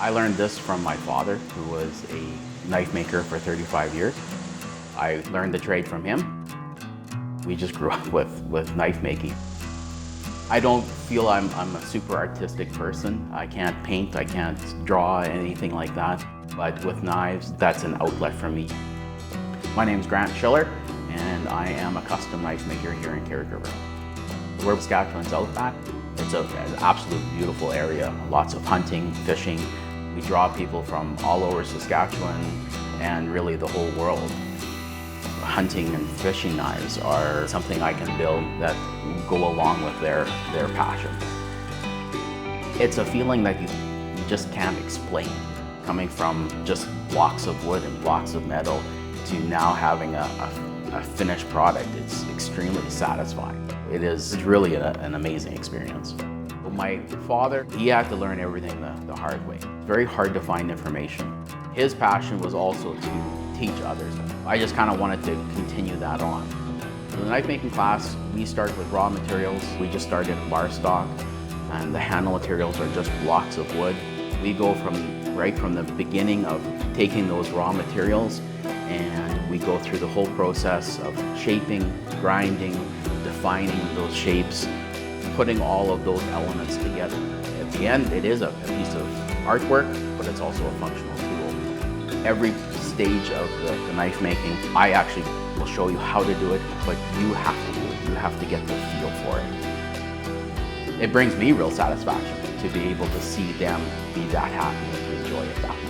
I learned this from my father, who was a knife maker for 35 years. I learned the trade from him. We just grew up with knife making. I don't feel I'm a super artistic person. I can't paint, I can't draw, anything like that. But with knives, that's an outlet for me. My name's Grant Schiller, and I am a custom knife maker here in Caregiver. We're Saskatchewan's Outback. It's an absolute beautiful area. Lots of hunting, fishing. We draw people from all over Saskatchewan and really the whole world. Hunting and fishing knives are something I can build that go along with their passion. It's a feeling that you just can't explain. Coming from just blocks of wood and blocks of metal to now having a finished product, it's extremely satisfying. It is really an amazing experience. My father, he had to learn everything the hard way. Very hard to find information. His passion was also to teach others. I just kind of wanted to continue that on. In the knife making class, we start with raw materials. We just started bar stock, and the handle materials are just blocks of wood. We go right from the beginning of taking those raw materials, and we go through the whole process of shaping, grinding, defining those shapes, putting all of those elements together. At the end, it is a piece of artwork, but it's also a functional tool. Every stage of the knife making, I actually will show you how to do it, but you have to do it. You have to get the feel for it. It brings me real satisfaction to be able to see them be that happy and to enjoy it that much.